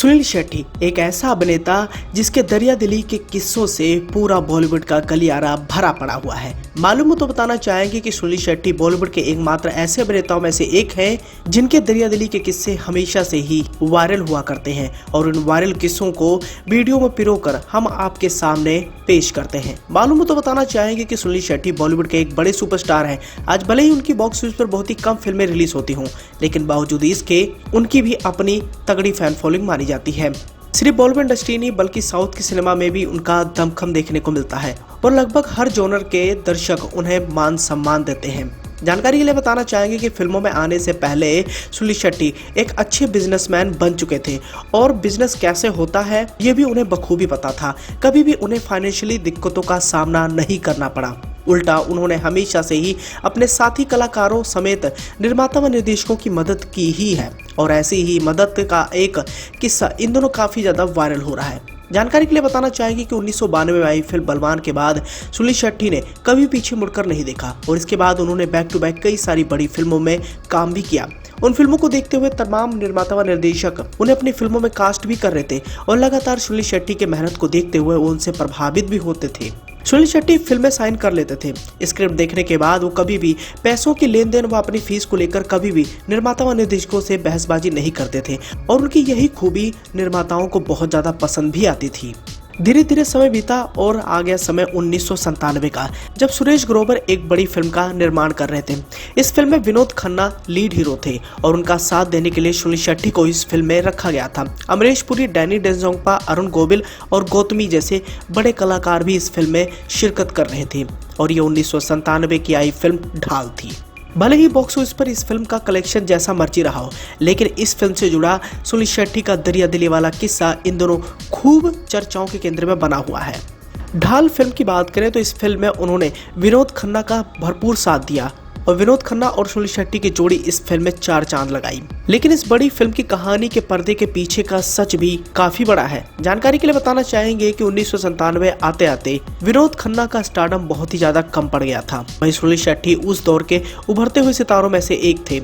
सुनील शेट्टी एक ऐसा अभिनेता जिसके दरिया दिली के किस्सों से पूरा बॉलीवुड का गलियारा भरा पड़ा हुआ है। मालूम हो तो बताना चाहेंगे कि सुनील शेट्टी बॉलीवुड के एकमात्र ऐसे अभिनेताओं में से एक हैं जिनके दरिया दिली के किस्से हमेशा से ही वायरल हुआ करते हैं और उन वायरल किस्सों को वीडियो में पिरोकर हम आपके सामने पेश करते हैं। मालूम हो तो बताना चाहेंगे कि सुनील शेट्टी बॉलीवुड के एक बड़े सुपरस्टार हैं। आज भले ही उनकी बॉक्स ऑफिस पर बहुत ही कम फिल्में रिलीज होती हों, लेकिन बावजूद इसके उनकी भी अपनी तगड़ी फैन फॉलोइंग मानी जाती है। सिर्फ बॉलीवुड इंडस्ट्री नहीं बल्कि साउथ की सिनेमा में भी उनका दमखम देखने को मिलता है और लगभग हर जॉनर के दर्शक उन्हें मान सम्मान देते हैं। जानकारी के लिए बताना चाहेंगे कि फिल्मों में आने से पहले सुनील शेट्टी एक अच्छे बिजनेसमैन बन चुके थे और बिजनेस कैसे होता है ये भी उन्हें बखूबी पता था। कभी भी उन्हें फाइनेंशियली दिक्कतों का सामना नहीं करना पड़ा। उल्टा उन्होंने हमेशा से ही अपने साथी कलाकारों समेत निर्माता व निर्देशकों की मदद की ही है और ऐसी ही मदद का एक किस्सा इन दोनों काफी ज्यादा वायरल हो रहा है। जानकारी के लिए बताना चाहेंगे कि 1992 में आई फिल्म बलवान के बाद सुनील शेट्टी ने कभी पीछे मुड़कर नहीं देखा और इसके बाद उन्होंने बैक टू बैक कई सारी बड़ी फिल्मों में काम भी किया। उन फिल्मों को देखते हुए तमाम निर्माता व निर्देशक उन्हें अपनी फिल्मों में कास्ट भी कर रहे थे और लगातार सुनील शेट्टी के मेहनत को देखते हुए वो उनसे प्रभावित भी होते थे। सुनील शेट्टी फिल्में साइन कर लेते थे। स्क्रिप्ट देखने के बाद वो कभी भी पैसों की लेन देन व अपनी फीस को लेकर कभी भी निर्माता व निर्देशकों से बहसबाजी नहीं करते थे और उनकी यही खूबी निर्माताओं को बहुत ज्यादा पसंद भी आती थी। धीरे धीरे समय बीता और आ गया समय 1997 का, जब सुरेश ग्रोवर एक बड़ी फिल्म का निर्माण कर रहे थे। इस फिल्म में विनोद खन्ना लीड हीरो थे और उनका साथ देने के लिए सुनील शेट्टी को इस फिल्म में रखा गया था। अमरीश पुरी, डैनी डेंजोंगपा, अरुण गोविल और गौतमी जैसे बड़े कलाकार भी इस फिल्म में शिरकत कर रहे थे और ये 1997 की आई फिल्म ढाल थी। भले ही बॉक्स ऑफिस पर इस फिल्म का कलेक्शन जैसा मर्जी रहा हो, लेकिन इस फिल्म से जुड़ा सुनील शेट्टी का दरिया दिली वाला किस्सा इन दोनों खूब चर्चाओं के केंद्र में बना हुआ है। ढाल फिल्म की बात करें तो इस फिल्म में उन्होंने विनोद खन्ना का भरपूर साथ दिया और विनोद खन्ना और सुनील शेट्टी की जोड़ी इस फिल्म में चार चांद लगाई। लेकिन इस बड़ी फिल्म की कहानी के पर्दे के पीछे का सच भी काफी बड़ा है। जानकारी के लिए बताना चाहेंगे कि 1997 आते आते विनोद खन्ना का स्टारडम बहुत ही ज्यादा कम पड़ गया था। वहीं सुनील शेट्टी उस दौर के उभरते हुए सितारों में से एक थे।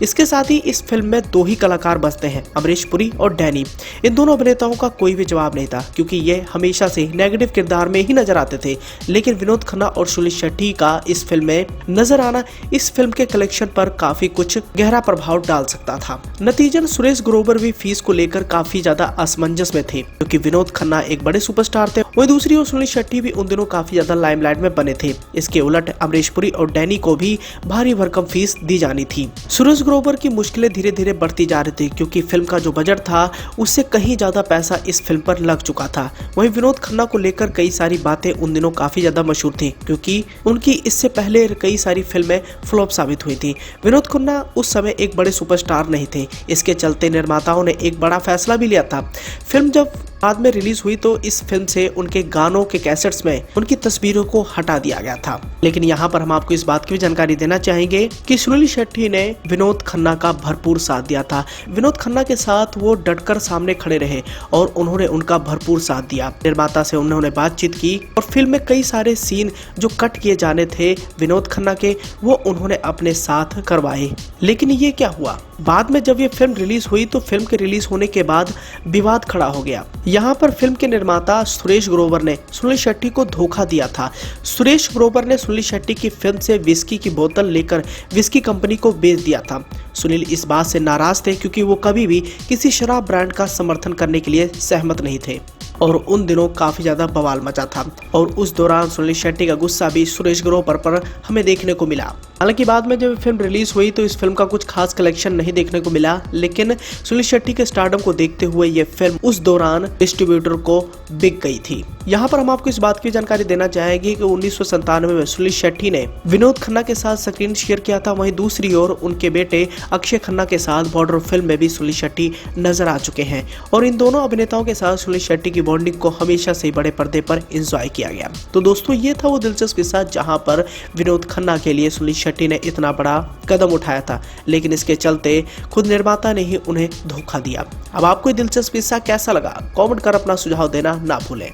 इसके साथ ही इस फिल्म में दो ही कलाकार बचते हैं, अमरीश पुरी और डैनी। इन दोनों अभिनेताओं का कोई भी जवाब नहीं था क्योंकि ये हमेशा से नेगेटिव किरदार में ही नजर आते थे। लेकिन विनोद खन्ना और सुनील शेट्टी का इस फिल्म में नजर आना इस फिल्म के कलेक्शन पर काफी कुछ गहरा प्रभाव डाल सकता था। नतीजन सुरेश ग्रोवर भी फीस को लेकर काफी ज्यादा असमंजस में थे क्योंकि विनोद खन्ना एक बड़े सुपरस्टार थे। वहीं दूसरी ओर सुनील शेट्टी भी उन दिनों काफी ज्यादा लाइमलाइट में बने थे। इसके उलट अमरीश पुरी और डैनी को भी भारी भरकम फीस दी जानी थी। सुरेश ग्रोवर की मुश्किलें धीरे धीरे बढ़ती जा रही थी क्योंकि फिल्म का जो बजट था उससे कहीं ज्यादा पैसा इस फिल्म पर लग चुका था। वहीं विनोद खन्ना को लेकर कई सारी बातें उन दिनों काफी ज्यादा मशहूर थी क्योंकि उनकी इससे पहले कई सारी फिल्में फ्लॉप साबित हुई थी। विनोद खन्ना उस समय एक बड़े सुपरस्टार नहीं थे। इसके चलते निर्माताओं ने एक बड़ा फैसला भी लिया था। फिल्म जब बाद में रिलीज हुई तो इस फिल्म से उनके गानों के कैसेट्स में उनकी तस्वीरों को हटा दिया गया था। लेकिन यहाँ पर हम आपको इस बात की भी जानकारी देना चाहेंगे कि सुनील शेट्टी ने विनोद खन्ना का भरपूर साथ दिया था। विनोद खन्ना के साथ वो डटकर सामने खड़े रहे और उन्होंने उनका भरपूर साथ दिया। निर्माता से उन्होंने बातचीत की और फिल्म में कई सारे सीन जो कट किए जाने थे विनोद खन्ना के, वो उन्होंने अपने साथ करवाए। लेकिन ये क्या हुआ, बाद में जब ये फिल्म रिलीज हुई तो फिल्म के रिलीज होने के बाद विवाद खड़ा हो गया। यहाँ पर फिल्म के निर्माता सुरेश ग्रोवर ने सुनील शेट्टी को धोखा दिया था। सुरेश ग्रोवर ने सुनील शेट्टी की फिल्म से विस्की की बोतल लेकर विस्की कंपनी को बेच दिया था। सुनील इस बात से नाराज थे क्योंकि वो कभी भी किसी शराब ब्रांड का समर्थन करने के लिए सहमत नहीं थे और उन दिनों काफी ज्यादा बवाल मचा था और उस दौरान सुनील शेट्टी का गुस्सा भी सुरेश ग्रोवर पर हमें देखने को मिला। हालांकि बाद में जब फिल्म रिलीज हुई तो इस फिल्म का कुछ खास कलेक्शन नहीं देखने को मिला, लेकिन सुनील शेट्टी के स्टारडम को देखते हुए ये फिल्म उस दौरान डिस्ट्रीब्यूटर को बिक गई थी। यहाँ पर हम आपको इस बात की जानकारी देना चाहेंगे कि 1997 में सुनील शेट्टी ने विनोद खन्ना के साथ स्क्रीन शेयर किया था। वहीं दूसरी ओर उनके बेटे अक्षय खन्ना के साथ बॉर्डर फिल्म में भी सुनील शेट्टी नजर आ चुके हैं और इन दोनों अभिनेताओं के साथ सुनील शेट्टी की बॉन्डिंग को हमेशा से बड़े पर्दे पर एंजॉय किया गया। तो दोस्तों ये था वो दिलचस्प किस्सा जहां पर विनोद खन्ना के लिए सुनील शेट्टी ने इतना बड़ा कदम उठाया था, लेकिन इसके चलते खुद निर्माता ने ही उन्हें धोखा दिया। अब आपको ये दिलचस्प किस्सा कैसा लगा, कमेंट कर अपना सुझाव देना ना भूलें।